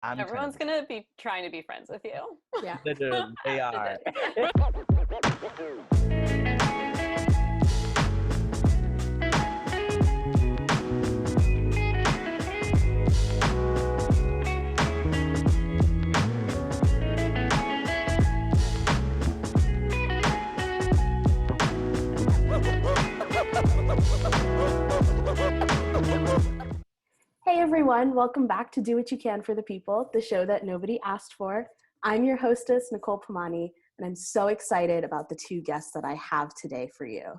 I'm kind Everyone's of gonna be trying to be friends with you. Yeah. literally, they are. Hey everyone, welcome back to Do What You Can for the People, the show that nobody asked for. I'm your hostess, Nicole, and I'm so excited about the two guests that I have today for you.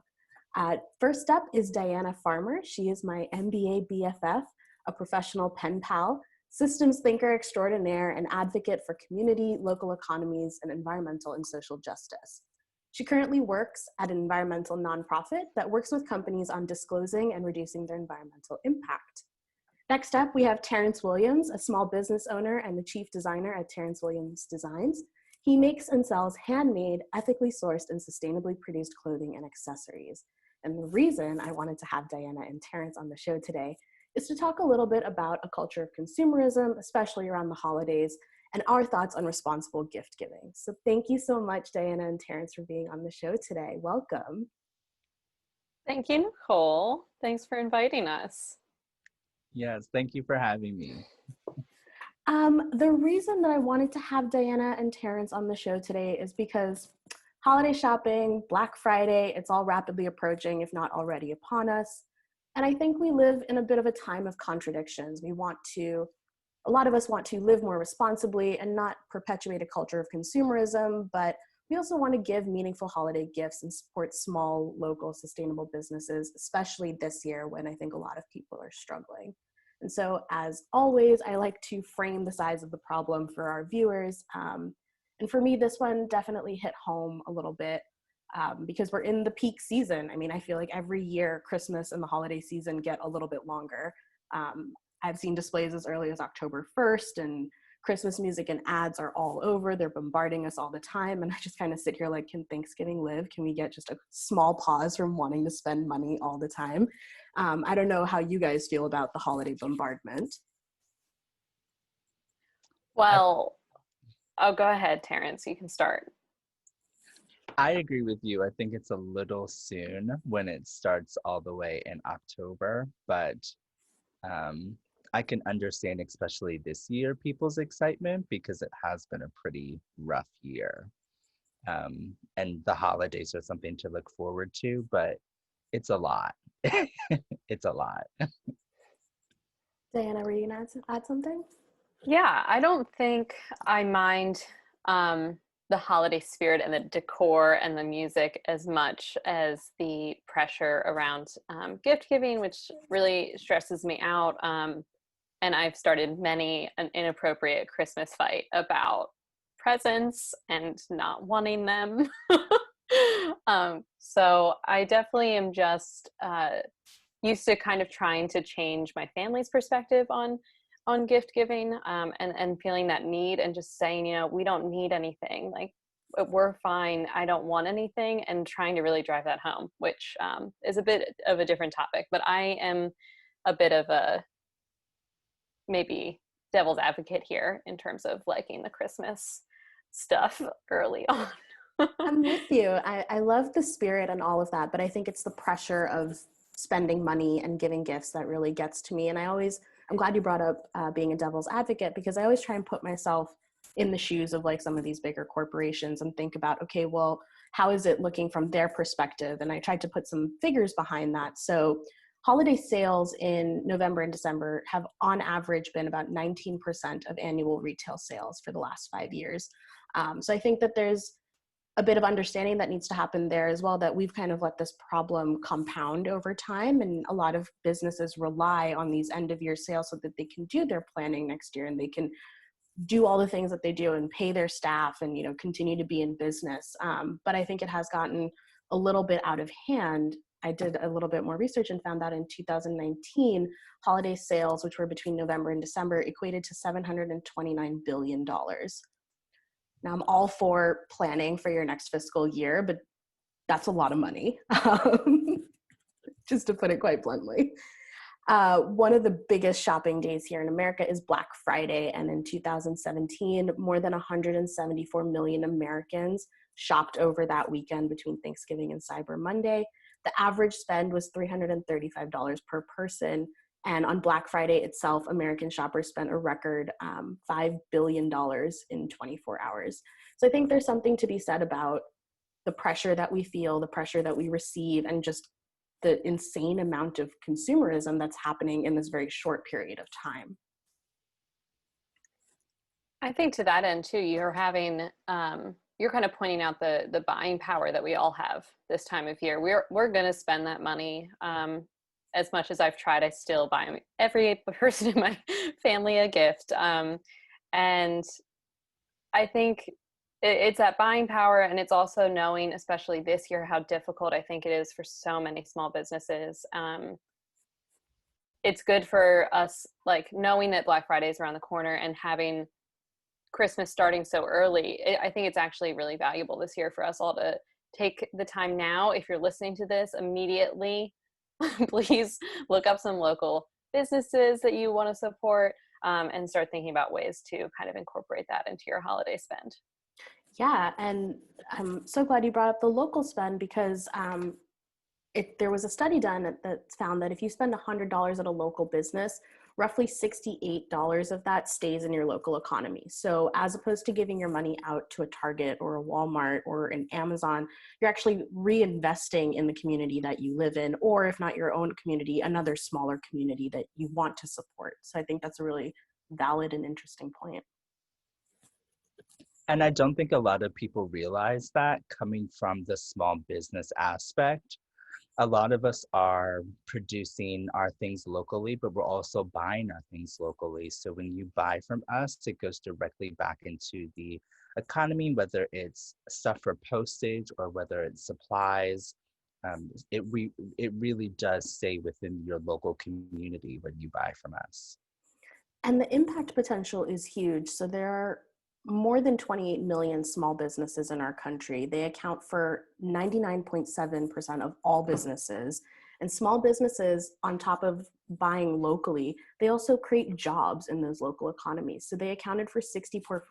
First up is Diana Farmer. She is my MBA BFF, a professional pen pal, systems thinker extraordinaire, and advocate for community, local economies, and environmental and social justice. She currently works at an environmental nonprofit that works with companies on disclosing and reducing their environmental impact. Next up, we have Terrance Williams, a small business owner and the chief designer at Terrance Williams Designs. He makes and sells handmade, ethically sourced, and sustainably produced clothing and accessories. And the reason I wanted to have Diana and Terrance on the show today is to talk a little bit about a culture of consumerism, especially around the holidays, and our thoughts on responsible gift giving. So thank you so much, Diana and Terrance, for being on the show today. Welcome. Thank you, Nicole. Thanks for inviting us. Yes, thank you for having me. The reason that I wanted to have Diana and Terrance on the show today is because holiday shopping, Black Friday, it's all rapidly approaching, if not already upon us. And I think we live in a bit of a time of contradictions. A lot of us want to live more responsibly and not perpetuate a culture of consumerism, but we also want to give meaningful holiday gifts and support small, local, sustainable businesses, especially this year when I think a lot of people are struggling. And so, as always, I like to frame the size of the problem for our viewers. And for me, this one definitely hit home a little bit because we're in the peak season. I mean, I feel like every year, Christmas and the holiday season get a little bit longer. I've seen displays as early as October 1st, and Christmas music and ads are all over. They're bombarding us all the time. And I just kind of sit here like, can Thanksgiving live? Can we get just a small pause from wanting to spend money all the time? I don't know how you guys feel about the holiday bombardment. Well, oh, go ahead, Terrance. You can start. I agree with you. I think it's a little soon when it starts all the way in October, but I can understand, especially this year, people's excitement because it has been a pretty rough year. And the holidays are something to look forward to, but it's a lot. It's a lot. Diana, were you going to add something? Yeah, I don't think I mind the holiday spirit and the decor and the music as much as the pressure around gift giving, which really stresses me out. And I've started many an inappropriate Christmas fight about presents and not wanting them. So I definitely am just used to kind of trying to change my family's perspective on gift giving and feeling that need and just saying, we don't need anything. Like, we're fine. I don't want anything, and trying to really drive that home, which is a bit of a different topic. But I am a bit of a maybe devil's advocate here in terms of liking the Christmas stuff early on. I'm with you. I love the spirit and all of that, but I think it's the pressure of spending money and giving gifts that really gets to me. And I'm glad you brought up being a devil's advocate, because I always try and put myself in the shoes of like some of these bigger corporations and think about, okay, well, how is it looking from their perspective? And I tried to put some figures behind that. So holiday sales in November and December have on average been about 19% of annual retail sales for the last 5 years. So I think that there's a bit of understanding that needs to happen there as well, that we've kind of let this problem compound over time. And a lot of businesses rely on these end of year sales so that they can do their planning next year and they can do all the things that they do and pay their staff and, continue to be in business. But I think it has gotten a little bit out of hand. I did a little bit more research and found that in 2019, holiday sales, which were between November and December, equated to $729 billion. Now, I'm all for planning for your next fiscal year, but that's a lot of money, just to put it quite bluntly. One of the biggest shopping days here in America is Black Friday. And in 2017, more than 174 million Americans shopped over that weekend between Thanksgiving and Cyber Monday. The average spend was $335 per person. And on Black Friday itself, American shoppers spent a record $5 billion in 24 hours. So I think there's something to be said about the pressure that we feel, the pressure that we receive, and just the insane amount of consumerism that's happening in this very short period of time. I think to that end too, you're having, you're kind of pointing out the buying power that we all have this time of year. We're going to spend that money. As much as I've tried, I still buy every person in my family a gift. And I think it's that buying power, and it's also knowing, especially this year, how difficult I think it is for so many small businesses. It's good for us, like knowing that Black Friday is around the corner and having Christmas starting so early. I think it's actually really valuable this year for us all to take the time now. If you're listening to this immediately, please look up some local businesses that you want to support, and start thinking about ways to kind of incorporate that into your holiday spend. Yeah, and I'm so glad you brought up the local spend, because there was a study done that found that if you spend $100 at a local business, roughly $68 of that stays in your local economy. So as opposed to giving your money out to a Target or a Walmart or an Amazon, you're actually reinvesting in the community that you live in, or if not your own community, another smaller community that you want to support. So I think that's a really valid and interesting point. And I don't think a lot of people realize that, coming from the small business aspect. A lot of us are producing our things locally, but we're also buying our things locally. So when you buy from us, it goes directly back into the economy, whether it's stuff for postage or whether it's supplies. It really does stay within your local community when you buy from us. And the impact potential is huge. So there are more than 28 million small businesses in our country. They account for 99.7% of all businesses. And small businesses, on top of buying locally, they also create jobs in those local economies. So they accounted for 64%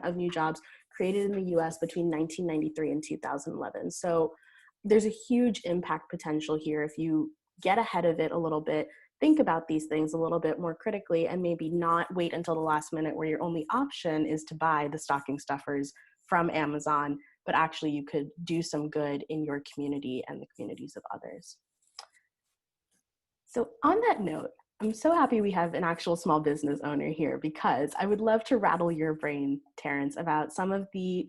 of new jobs created in the US between 1993 and 2011. So there's a huge impact potential here if you get ahead of it a little bit, think about these things a little bit more critically, and maybe not wait until the last minute where your only option is to buy the stocking stuffers from Amazon, but actually you could do some good in your community and the communities of others. So on that note, I'm so happy we have an actual small business owner here, because I would love to rattle your brain, Terrance, about some of the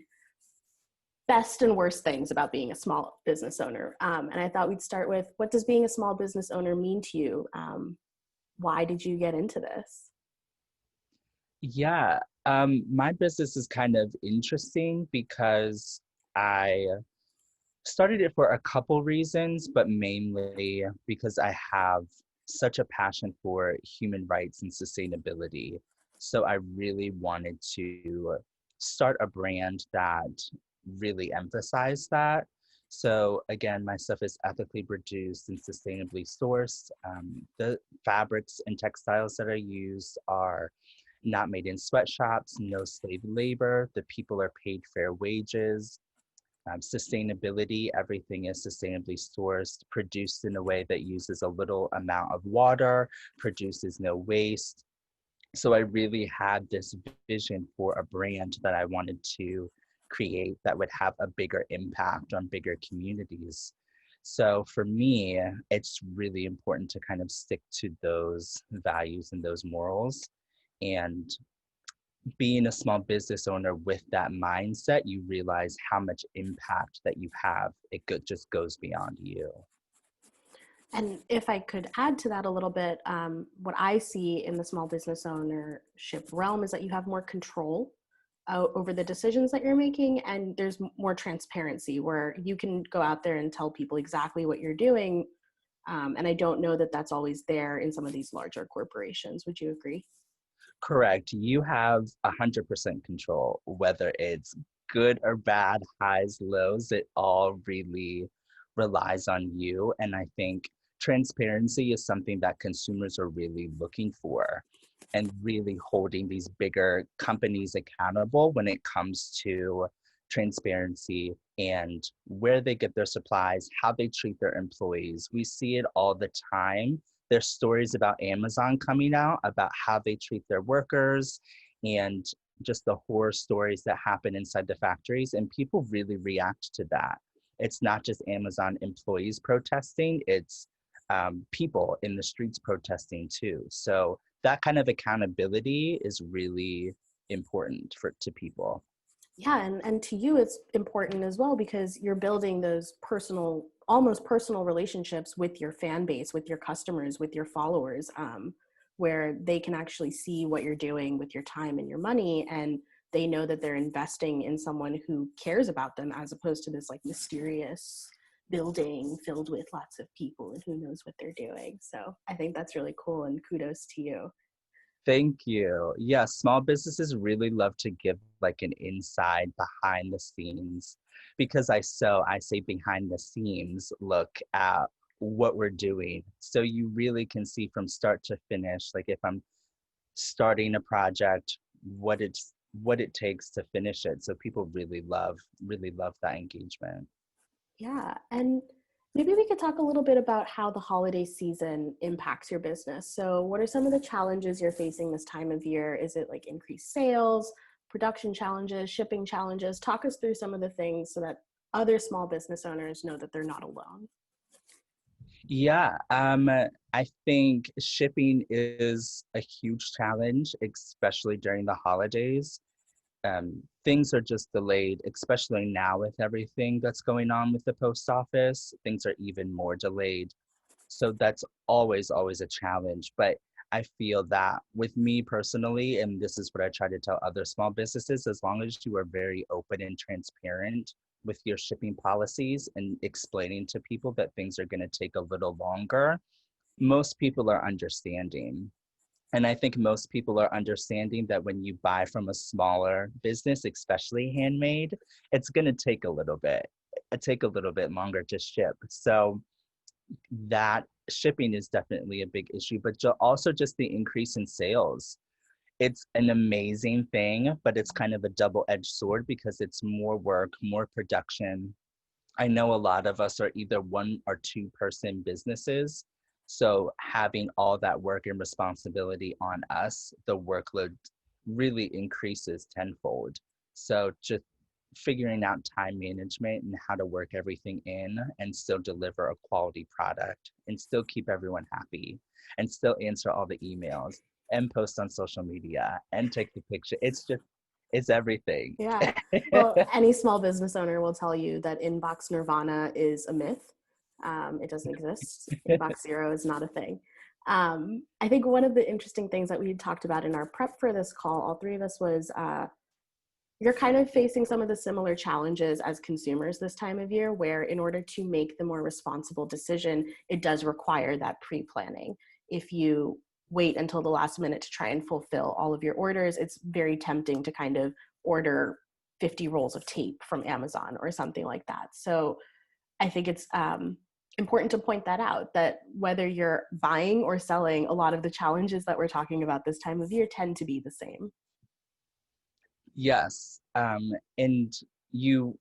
best and worst things about being a small business owner. And I thought we'd start with, what does being a small business owner mean to you? Why did you get into this? Yeah, my business is kind of interesting because I started it for a couple reasons, but mainly because I have such a passion for human rights and sustainability. So I really wanted to start a brand that really emphasized that. So again, my stuff is ethically produced and sustainably sourced. The fabrics and textiles that I use are not made in sweatshops, no slave labor. The people are paid fair wages. Sustainability, everything is sustainably sourced, produced in a way that uses a little amount of water, produces no waste. So I really had this vision for a brand that I wanted to create that would have a bigger impact on bigger communities. So for me, it's really important to kind of stick to those values and those morals. And being a small business owner with that mindset, you realize how much impact that you have. It just goes beyond you. And if I could add to that a little bit, what I see in the small business ownership realm is that you have more control over the decisions that you're making, and there's more transparency where you can go out there and tell people exactly what you're doing. And I don't know that that's always there in some of these larger corporations. Would you agree? Correct. You have 100% control, whether it's good or bad, highs, lows, it all really relies on you. And I think transparency is something that consumers are really looking for, and really holding these bigger companies accountable when it comes to transparency and where they get their supplies, how they treat their employees. We see it all the time. There's stories about Amazon coming out about how they treat their workers, and just the horror stories that happen inside the factories, and people really react to that. It's not just Amazon employees protesting, it's people in the streets protesting too. So that kind of accountability is really important to people. Yeah, and to you it's important as well because you're building those personal, almost personal relationships with your fan base, with your customers, with your followers, where they can actually see what you're doing with your time and your money, and they know that they're investing in someone who cares about them, as opposed to this like mysterious building filled with lots of people and who knows what they're doing. So I think that's really cool, and kudos to you. Thank you. Yeah, small businesses really love to give like an inside behind the scenes, because I say behind the scenes look at what we're doing. So you really can see from start to finish, like if I'm starting a project, what it takes to finish it. So people really love that engagement. Yeah, and maybe we could talk a little bit about how the holiday season impacts your business. So what are some of the challenges you're facing this time of year? Is it like increased sales, production challenges, shipping challenges? Talk us through some of the things so that other small business owners know that they're not alone. Yeah, I think shipping is a huge challenge, especially during the holidays. Things are just delayed, especially now with everything that's going on with the post office. Things are even more delayed. So that's always a challenge. But I feel that with me personally, and this is what I try to tell other small businesses, as long as you are very open and transparent with your shipping policies and explaining to people that things are going to take a little longer, most people are understanding. And I think most people are understanding that when you buy from a smaller business, especially handmade, it's going to take a little bit, longer to ship. So that shipping is definitely a big issue, but also just the increase in sales. It's an amazing thing, but it's kind of a double-edged sword because it's more work, more production. I know a lot of us are either one or two person businesses. So having all that work and responsibility on us, the workload really increases tenfold. So just figuring out time management and how to work everything in and still deliver a quality product and still keep everyone happy and still answer all the emails and post on social media and take the picture. It's everything. Yeah. Well, any small business owner will tell you that inbox Nirvana is a myth. It doesn't exist. Inbox zero is not a thing. I think one of the interesting things that we talked about in our prep for this call, all three of us, was you're kind of facing some of the similar challenges as consumers this time of year, where in order to make the more responsible decision, it does require that pre-planning. If you wait until the last minute to try and fulfill all of your orders, it's very tempting to kind of order 50 rolls of tape from Amazon or something like that. So I think it's important to point that out, that whether you're buying or selling, a lot of the challenges that we're talking about this time of year tend to be the same. Yes. And you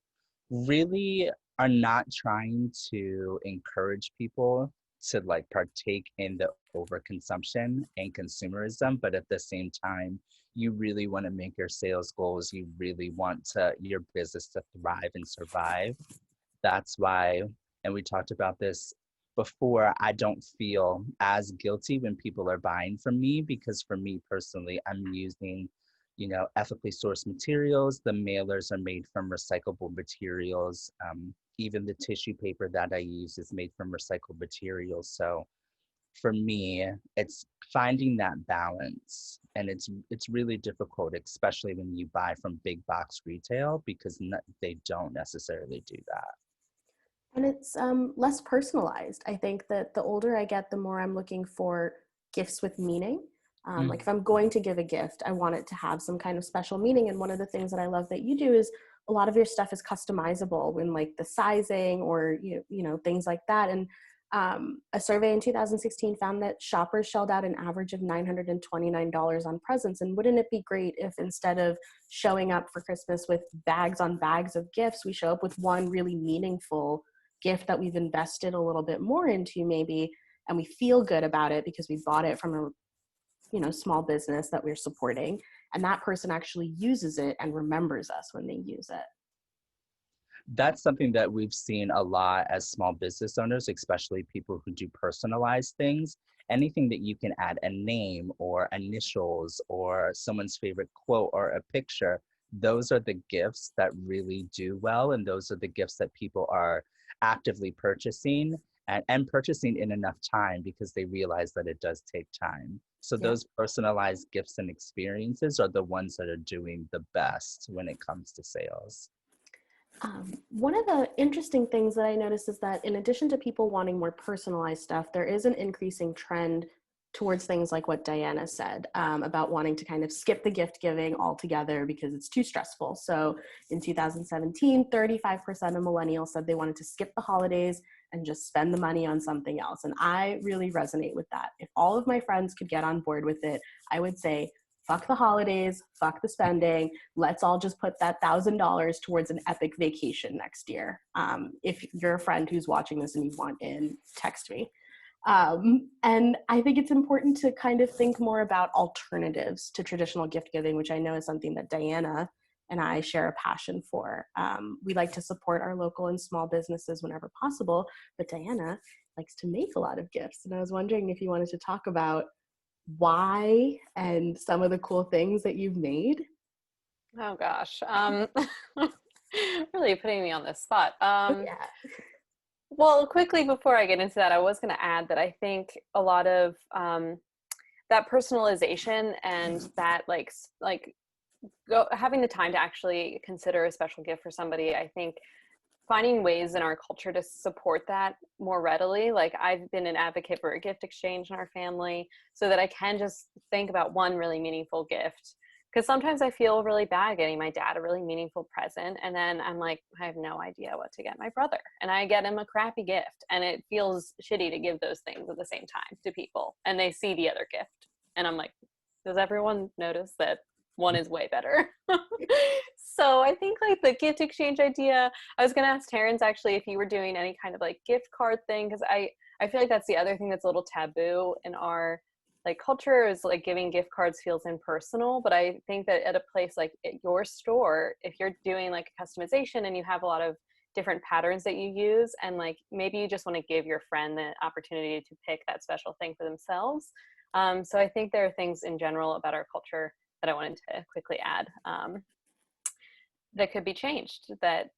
really are not trying to encourage people to like partake in the overconsumption and consumerism, but at the same time, you really want to make your sales goals. You really want your business to thrive and survive. That's why, and we talked about this before, I don't feel as guilty when people are buying from me, because for me personally, I'm using, ethically sourced materials. The mailers are made from recyclable materials. Even the tissue paper that I use is made from recycled materials. So for me, it's finding that balance, and it's really difficult, especially when you buy from big box retail, because they don't necessarily do that. And it's less personalized. I think that the older I get, the more I'm looking for gifts with meaning. Like if I'm going to give a gift, I want it to have some kind of special meaning. And one of the things that I love that you do is a lot of your stuff is customizable when like the sizing or, things like that. And A survey in 2016 found that shoppers shelled out an average of $929 on presents. And wouldn't it be great if instead of showing up for Christmas with bags on bags of gifts, we show up with one really meaningful gift that we've invested a little bit more into maybe, and we feel good about it because we bought it from a small business that we're supporting, and that person actually uses it and remembers us when they use it. That's something that we've seen a lot as small business owners, especially people who do personalized things. Anything that you can add a name or initials or someone's favorite quote or a picture, those are the gifts that really do well. And those are the gifts that people are actively purchasing and purchasing in enough time because they realize that it does take time. So Yeah. those personalized gifts and experiences are the ones that are doing the best when it comes to sales. One of the interesting things that I noticed is that in addition to people wanting more personalized stuff, there is an increasing trend towards things like what Diana said about wanting to kind of skip the gift giving altogether because it's too stressful. So in 2017, 35% of millennials said they wanted to skip the holidays and just spend the money on something else. And I really resonate with that. If all of my friends could get on board with it, I would say, fuck the holidays, fuck the spending. Let's all just put that $1,000 towards an epic vacation next year. If you're a friend who's watching this and you want in, text me. And I think it's important to kind of think more about alternatives to traditional gift giving, which I know is something that Diana and I share a passion for. We like to support our local and small businesses whenever possible, but Diana likes to make a lot of gifts. And I was wondering if you wanted to talk about why and some of the cool things that you've made. Oh gosh. Really putting me on the spot. Yeah. Well, quickly before I get into that, I was going to add that I think a lot of that personalization and that having the time to actually consider a special gift for somebody, I think finding ways in our culture to support that more readily. Like I've been an advocate for a gift exchange in our family so that I can just think about one really meaningful gift. Because sometimes I feel really bad getting my dad a really meaningful present. And then I'm like, I have no idea what to get my brother. And I get him a crappy gift. And it feels shitty to give those things at the same time to people. And they see the other gift. And I'm like, does everyone notice that one is way better? So I think like the gift exchange idea, I was going to ask Terrance actually if you were doing any kind of like gift card thing. Because I feel like that's the other thing that's a little taboo in our like culture is like giving gift cards feels impersonal, but I think that at a place like at your store, if you're doing like a customization and you have a lot of different patterns that you use, and like maybe you just want to give your friend the opportunity to pick that special thing for themselves. So I think there are things in general about our culture that I wanted to quickly add that could be changed that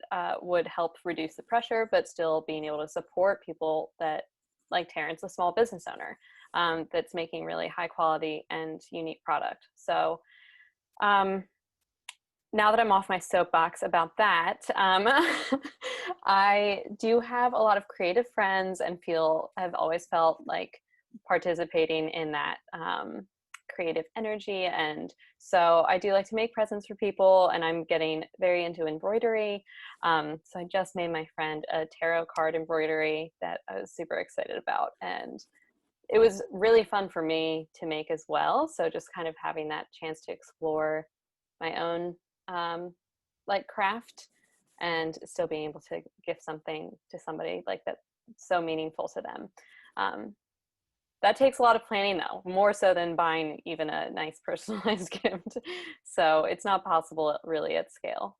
would help reduce the pressure, but still being able to support people that like Terrance, a small business owner. That's making really high quality and unique product. So now that I'm off my soapbox about that, I do have a lot of creative friends and I've always felt like participating in that creative energy. And so I do like to make presents for people, and I'm getting very into embroidery. So I just made my friend a tarot card embroidery that I was super excited about. And it was really fun for me to make as well. So just kind of having that chance to explore my own like craft and still being able to gift something to somebody like that's so meaningful to them. That takes a lot of planning though, more so than buying even a nice personalized gift. So it's not possible really at scale.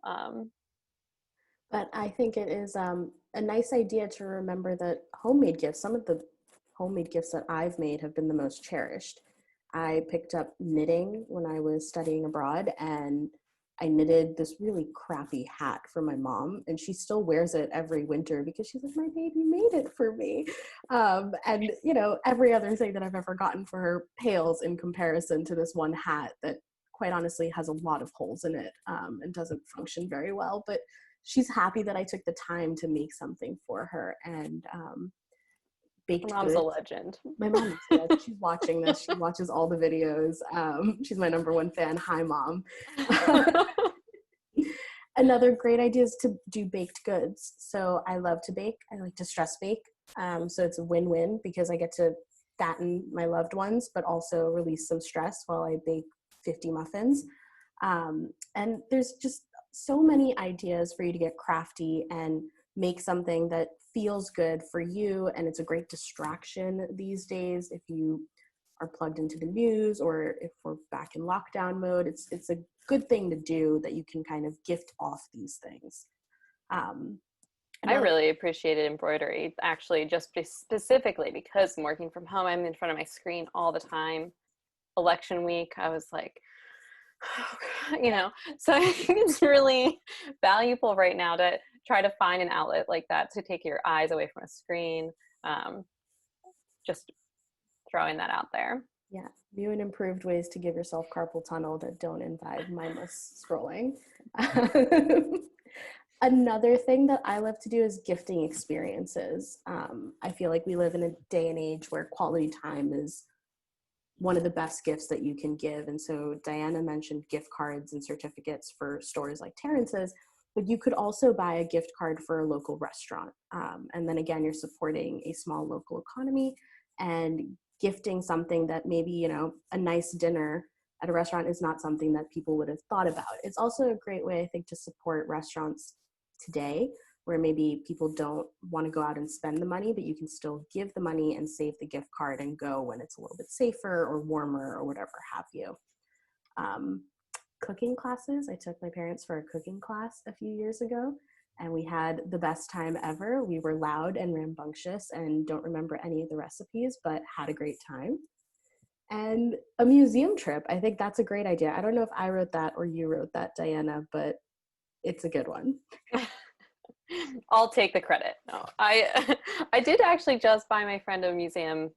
But I think it is a nice idea to remember that homemade gifts, some of the homemade gifts that I've made have been the most cherished. I picked up knitting when I was studying abroad, and I knitted this really crappy hat for my mom, and she still wears it every winter because she's like, my baby made it for me. And every other thing that I've ever gotten for her pales in comparison to this one hat that quite honestly has a lot of holes in it and doesn't function very well. But she's happy that I took the time to make something for her. And baked Mom's goods. a legend. My mom is. She's watching this. She watches all the videos. She's my #1 fan. Hi, Mom. Another great idea is to do baked goods. So I love to bake. I like to stress bake. So it's a win-win because I get to fatten my loved ones, but also release some stress while I bake 50 muffins. And there's just so many ideas for you to get crafty and make something that feels good for you. And it's a great distraction these days if you are plugged into the news or if we're back in lockdown mode. It's a good thing to do that you can kind of gift off these things. I really appreciated embroidery, actually, just specifically because I'm working from home. I'm in front of my screen all the time. Election week, I was like, you know, so I think it's really valuable right now to try to find an outlet like that to take your eyes away from a screen. Just throwing that out there. Yeah, new and improved ways to give yourself carpal tunnel that don't involve mindless scrolling. Another thing that I love to do is gifting experiences. I feel like we live in a day and age where quality time is one of the best gifts that you can give. And so Diana mentioned gift cards and certificates for stores like Terrences, but you could also buy a gift card for a local restaurant. And then again, you're supporting a small local economy and gifting something that maybe, you know, a nice dinner at a restaurant is not something that people would have thought about. It's also a great way, I think, to support restaurants today, where maybe people don't want to go out and spend the money, but you can still give the money and save the gift card and go when it's a little bit safer or warmer or whatever have you. Cooking classes. I took my parents for a cooking class a few years ago, and we had the best time ever. We were loud and rambunctious and don't remember any of the recipes, but had a great time. And a museum trip. I think that's a great idea. I don't know if I wrote that or you wrote that, Diana, but it's a good one. I'll take the credit. No, I did actually just buy my friend a museum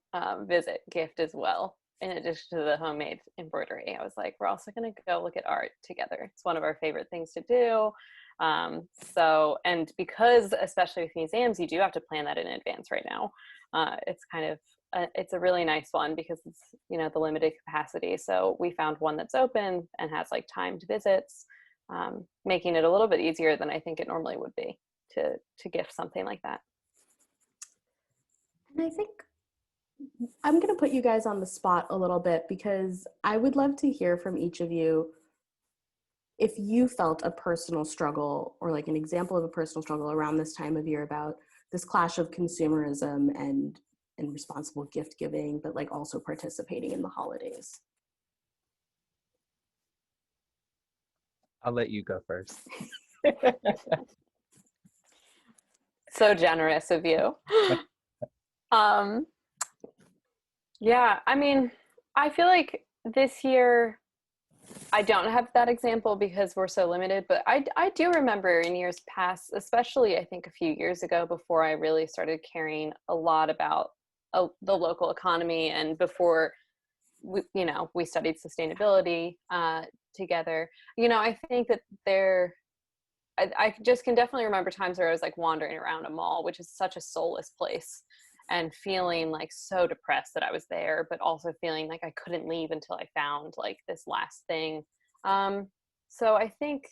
visit gift as well, in addition to the homemade embroidery. I was like, we're also going to go look at art together. It's one of our favorite things to do. So, and because especially with museums, you do have to plan that in advance right now. It's kind of, it's a really nice one because it's, you know, the limited capacity. So we found one that's open and has like timed visits, making it a little bit easier than I think it normally would be to gift something like that. And I think I'm going to put you guys on the spot a little bit because I would love to hear from each of you if you felt a personal struggle or like an example of a personal struggle around this time of year about this clash of consumerism and responsible gift giving, but like also participating in the holidays. I'll let you go first. So generous of you. Yeah, I mean, I feel like this year I don't have that example because we're so limited, but I do remember in years past, especially I think a few years ago before I really started caring a lot about the local economy and before we studied sustainability together. You know, I think that I just can definitely remember times where I was like wandering around a mall, which is such a soulless place, and feeling like so depressed that I was there, but also feeling like I couldn't leave until I found like this last thing. So I think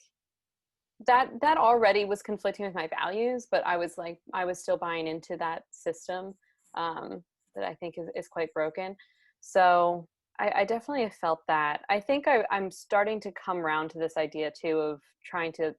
that already was conflicting with my values, but I was still buying into that system that I think is quite broken. So I definitely have felt that. I think I'm starting to come around to this idea too of trying to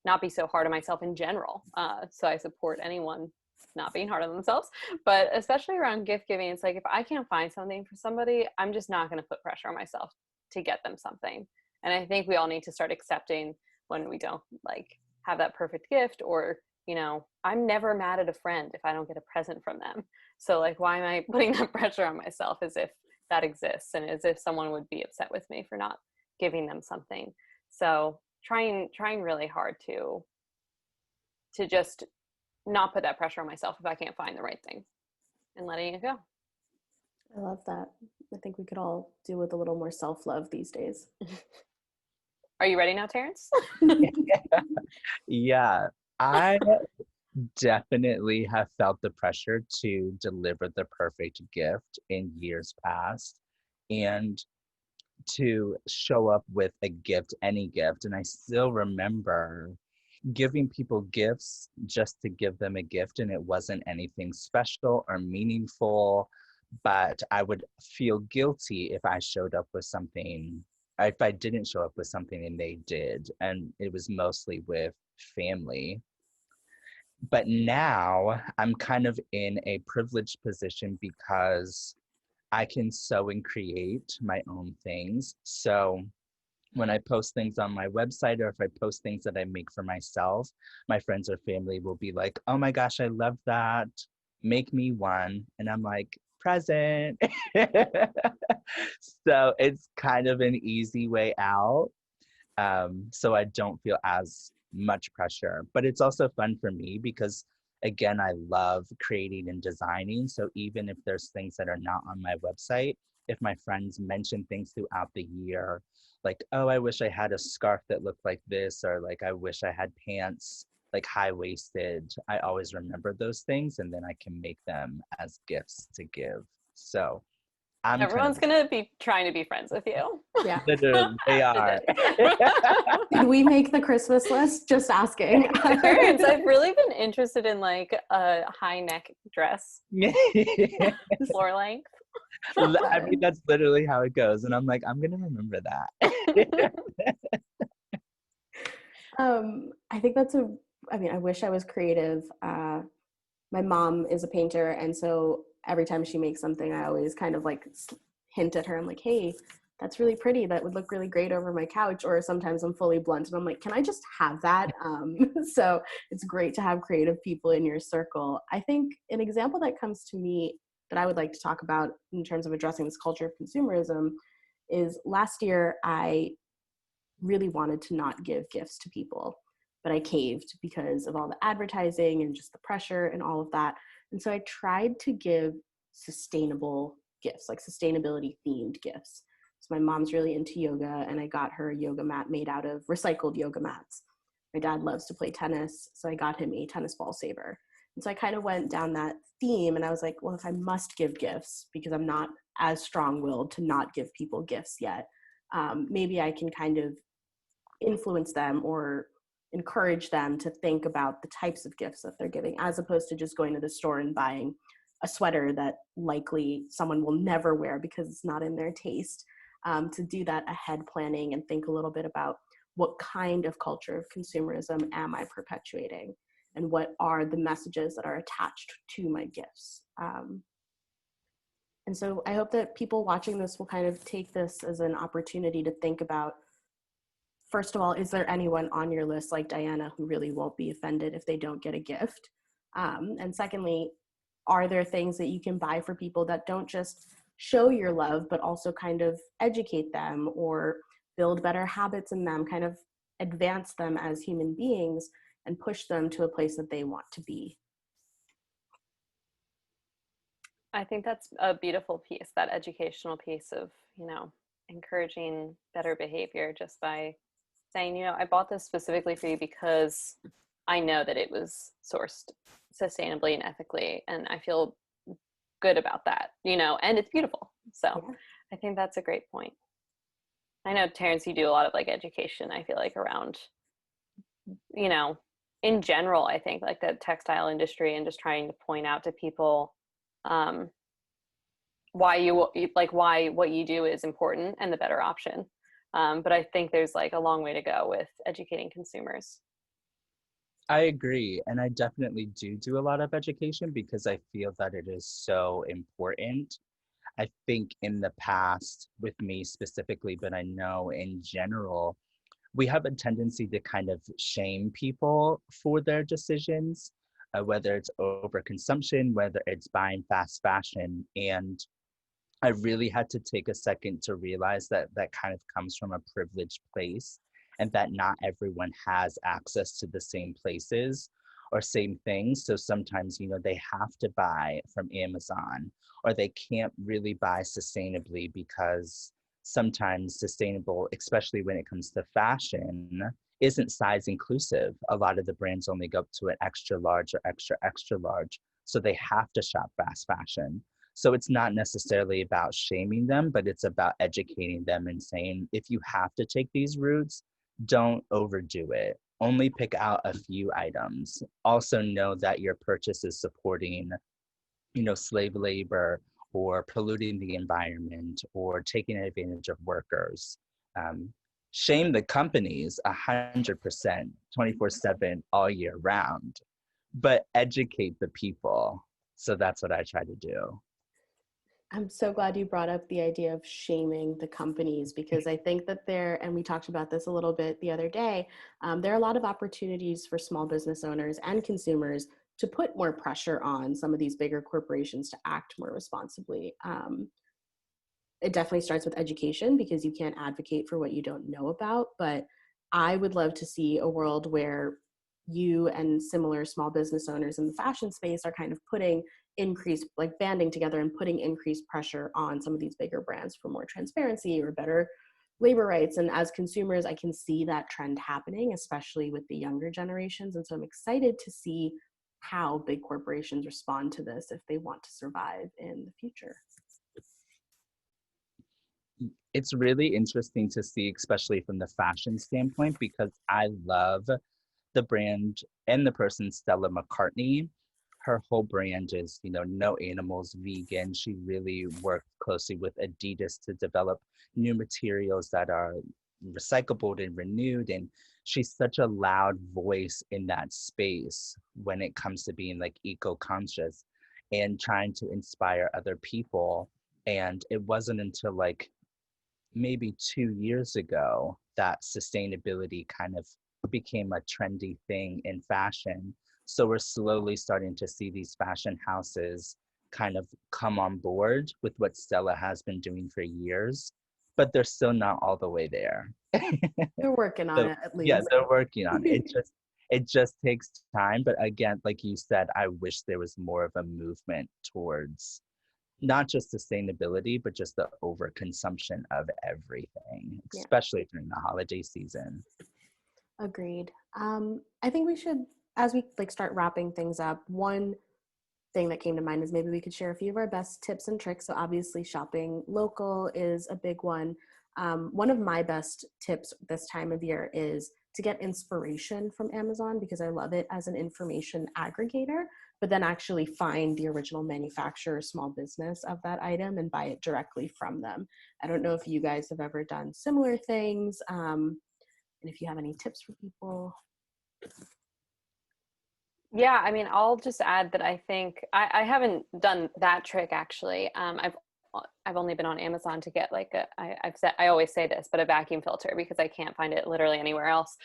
not be so hard on myself in general. So I support anyone not being hard on themselves, but especially around gift giving, it's like if I can't find something for somebody, I'm just not going to put pressure on myself to get them something. And I think we all need to start accepting when we don't like have that perfect gift, or, you know, I'm never mad at a friend if I don't get a present from them. So like, why am I putting that pressure on myself as if that exists and as if someone would be upset with me for not giving them something? So trying really hard to just not put that pressure on myself if I can't find the right thing and letting it go. I love that. I think we could all do with a little more self-love these days. Are you ready now, Terrance? Yeah, I definitely have felt the pressure to deliver the perfect gift in years past and to show up with a gift, any gift. And I still remember giving people gifts just to give them a gift, and it wasn't anything special or meaningful, but I would feel guilty if I showed up with something, if I didn't show up with something and they did, and it was mostly with family. But now I'm kind of in a privileged position because I can sew and create my own things. So when I post things on my website, or if I post things that I make for myself, my friends or family will be like, oh my gosh, I love that. Make me one. And I'm like, present. So it's kind of an easy way out. So I don't feel as much pressure. But it's also fun for me because, again, I love creating and designing. So even if there's things that are not on my website, if my friends mention things throughout the year, like, oh, I wish I had a scarf that looked like this, or like, I wish I had pants like high-waisted, I always remember those things, and then I can make them as gifts to give. So I'm Everyone's going to be trying to be friends with you. Yeah. literally, they are. Did we make the Christmas list? Just asking. Terrance, I've really been interested in like a high neck dress, floor length. I mean, that's literally how it goes. And I'm like, I'm going to remember that. I think I wish I was creative. My mom is a painter, and so every time she makes something, I always kind of like hint at her. I'm like, hey, that's really pretty. That would look really great over my couch. Or sometimes I'm fully blunt and I'm like, can I just have that? So it's great to have creative people in your circle. I think an example that comes to me that I would like to talk about in terms of addressing this culture of consumerism is last year I really wanted to not give gifts to people, but I caved because of all the advertising and just the pressure and all of that. And so I tried to give sustainable gifts, like sustainability themed gifts. So my mom's really into yoga, and I got her a yoga mat made out of recycled yoga mats. My dad loves to play tennis, so I got him a tennis ball saver. And so I kind of went down that theme, and I was like, well, if I must give gifts, because I'm not as strong-willed to not give people gifts yet, maybe I can kind of influence them or encourage them to think about the types of gifts that they're giving, as opposed to just going to the store and buying a sweater that likely someone will never wear because it's not in their taste. To do that ahead planning and think a little bit about what kind of culture of consumerism am I perpetuating, and what are the messages that are attached to my gifts. And so I hope that people watching this will kind of take this as an opportunity to think about, first of all, is there anyone on your list like Diana who really won't be offended if they don't get a gift? And secondly, are there things that you can buy for people that don't just show your love, but also kind of educate them or build better habits in them, kind of advance them as human beings and push them to a place that they want to be? I think that's a beautiful piece, that educational piece of, encouraging better behavior just by saying, I bought this specifically for you because I know that it was sourced sustainably and ethically, and I feel good about that, and it's beautiful. So yeah. I think that's a great point. I know, Terrance, you do a lot of like education, I feel like, around, in general, I think like the textile industry, and just trying to point out to people why what you do is important and the better option. But I think there's like a long way to go with educating consumers. I agree. And I definitely do a lot of education because I feel that it is so important. I think in the past, with me specifically, but I know in general, we have a tendency to kind of shame people for their decisions, whether it's overconsumption, whether it's buying fast fashion. And I really had to take a second to realize that that kind of comes from a privileged place, and that not everyone has access to the same places or same things. So sometimes, they have to buy from Amazon, or they can't really buy sustainably because sometimes sustainable, especially when it comes to fashion, isn't size inclusive. A lot of the brands only go up to an extra large or extra large. So they have to shop fast fashion. So it's not necessarily about shaming them, but it's about educating them and saying, if you have to take these routes, don't overdo it. only pick out a few items. Also know that your purchase is supporting, slave labor or polluting the environment or taking advantage of workers. Um, Shame the companies 100%, 24/7, all year round, but educate the people. So that's what I try to do. I'm so glad you brought up the idea of shaming the companies, because I think that and we talked about this a little bit the other day, there are a lot of opportunities for small business owners and consumers to put more pressure on some of these bigger corporations to act more responsibly. It definitely starts with education, because you can't advocate for what you don't know about. But I would love to see a world where you and similar small business owners in the fashion space are kind of putting banding together and putting increased pressure on some of these bigger brands for more transparency or better labor rights. And as consumers, I can see that trend happening, especially with the younger generations. And so I'm excited to see how big corporations respond to this if they want to survive in the future. It's really interesting to see, especially from the fashion standpoint, because I love the brand and the person Stella McCartney. Her whole brand is, no animals, vegan. She really worked closely with Adidas to develop new materials that are recyclable and renewed. And she's such a loud voice in that space when it comes to being like eco-conscious and trying to inspire other people. And it wasn't until like maybe 2 years ago that sustainability kind of became a trendy thing in fashion. So we're slowly starting to see these fashion houses kind of come on board with what Stella has been doing for years, but they're still not all the way there. They're working on So, it, at least. yeah, they're working on it. It just takes time. But again, like you said, I wish there was more of a movement towards not just sustainability, but just the overconsumption of everything, especially during the holiday season. Agreed. I think we should, as we start wrapping things up, one thing that came to mind is maybe we could share a few of our best tips and tricks. So obviously shopping local is a big one. One of my best tips this time of year is to get inspiration from Amazon, because I love it as an information aggregator, but then actually find the original manufacturer, small business of that item and buy it directly from them. I don't know if you guys have ever done similar things, and if you have any tips for people. Yeah, I mean, I'll just add that I think I haven't done that trick actually. I've only been on Amazon to get like I always say this, but a vacuum filter, because I can't find it literally anywhere else.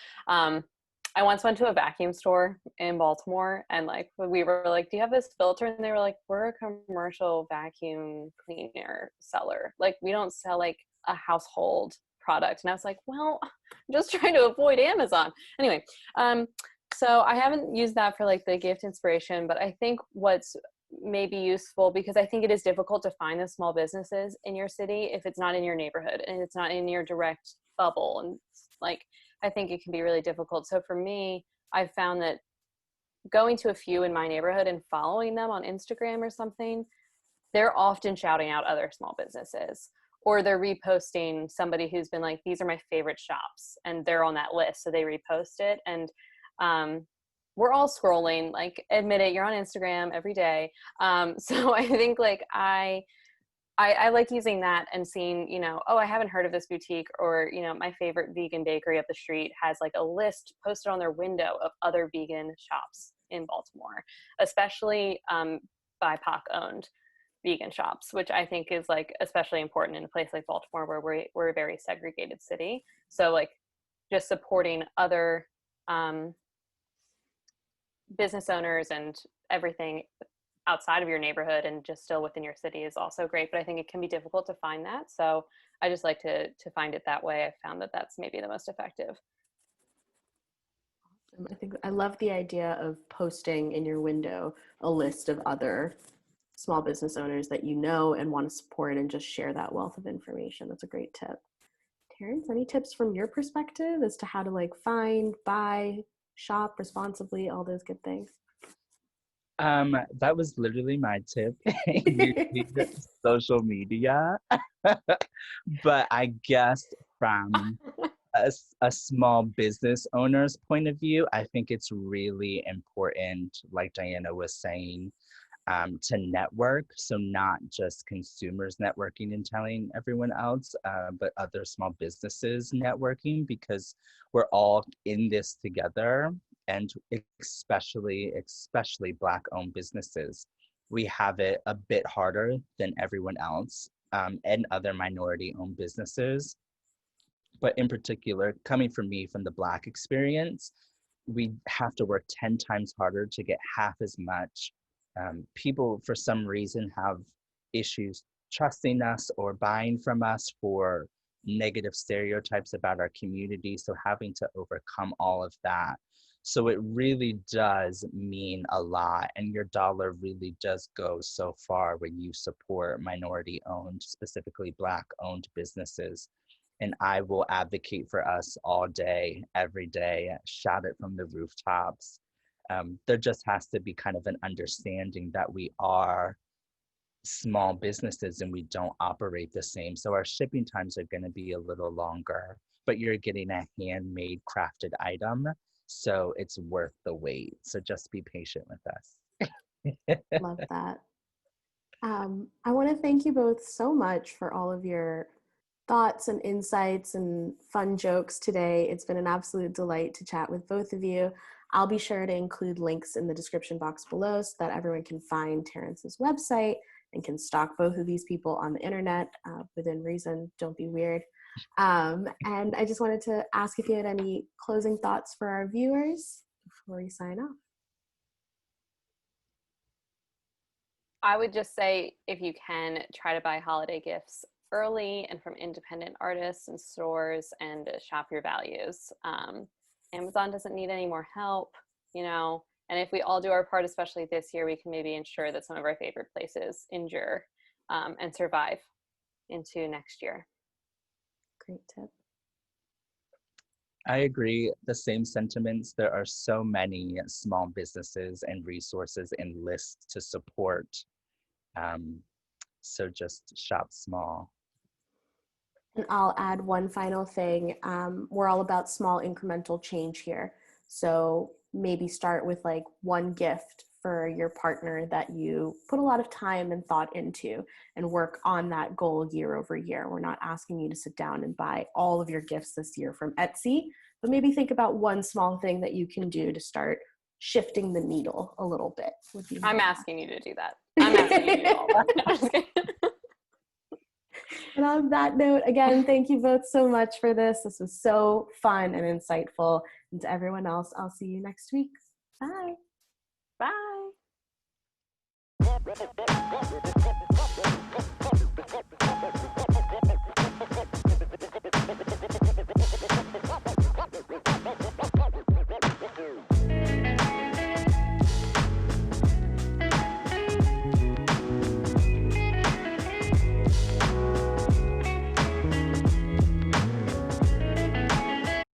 I once went to a vacuum store in Baltimore, and like we were like, "Do you have this filter?" And they were like, "We're a commercial vacuum cleaner seller. Like we don't sell like a household product." And I was like, "Well, I'm just trying to avoid Amazon." Anyway, so I haven't used that for like the gift inspiration, but I think what's maybe useful, because I think it is difficult to find the small businesses in your city if it's not in your neighborhood and it's not in your direct bubble. And like, I think it can be really difficult. So for me, I've found that going to a few in my neighborhood and following them on Instagram or something, they're often shouting out other small businesses, or they're reposting somebody who's been like, "These are my favorite shops," and they're on that list. So they repost it. And we're all scrolling, like, admit it, you're on Instagram every day. So I think like I like using that and seeing, oh, I haven't heard of this boutique, or, my favorite vegan bakery up the street has like a list posted on their window of other vegan shops in Baltimore, especially BIPOC owned vegan shops, which I think is like especially important in a place like Baltimore where we're a very segregated city. So like just supporting other business owners and everything outside of your neighborhood and just still within your city is also great. But I think it can be difficult to find that. So I just like to find it that way. I found that that's maybe the most effective. I think I love the idea of posting in your window a list of other small business owners that you know and want to support, and just share that wealth of information. That's a great tip. Terrance, any tips from your perspective as to how to like find, buy, shop responsibly, all those good things? That was literally my tip. Using social media. But I guess from a small business owner's point of view, I think it's really important, like Diana was saying, to network. So not just consumers networking and telling everyone else, but other small businesses networking, because we're all in this together. And especially Black-owned businesses, we have it a bit harder than everyone else, and other minority-owned businesses. But in particular, coming from me from the Black experience, we have to work 10 times harder to get half as much. People, for some reason, have issues trusting us or buying from us for negative stereotypes about our community. So having to overcome all of that. So it really does mean a lot. And your dollar really does go so far when you support minority-owned, specifically Black-owned businesses. And I will advocate for us all day, every day, shout it from the rooftops. There just has to be kind of an understanding that we are small businesses and we don't operate the same. So our shipping times are going to be a little longer, but you're getting a handmade crafted item. So it's worth the wait. So just be patient with us. Love that. I want to thank you both so much for all of your thoughts and insights and fun jokes today. It's been an absolute delight to chat with both of you. I'll be sure to include links in the description box below so that everyone can find Terrance's website and can stalk both of these people on the internet within reason. Don't be weird. And I just wanted to ask if you had any closing thoughts for our viewers before we sign off. I would just say, if you can, try to buy holiday gifts early and from independent artists and stores, and shop your values. Amazon doesn't need any more help, you know, and if we all do our part, especially this year, we can maybe ensure that some of our favorite places endure and survive into next year. Great tip. I agree. The same sentiments. There are so many small businesses and resources and lists to support. So just shop small. And I'll add one final thing. We're all about small incremental change here. So maybe start with like one gift for your partner that you put a lot of time and thought into, and work on that goal year over year. We're not asking you to sit down and buy all of your gifts this year from Etsy, but maybe think about one small thing that you can do to start shifting the needle a little bit. I'm asking you to do that. I'm asking you to do all that. I'm just kidding. And on that note, again, thank you both so much for this. This was so fun and insightful. And to everyone else, I'll see you next week. Bye. Bye.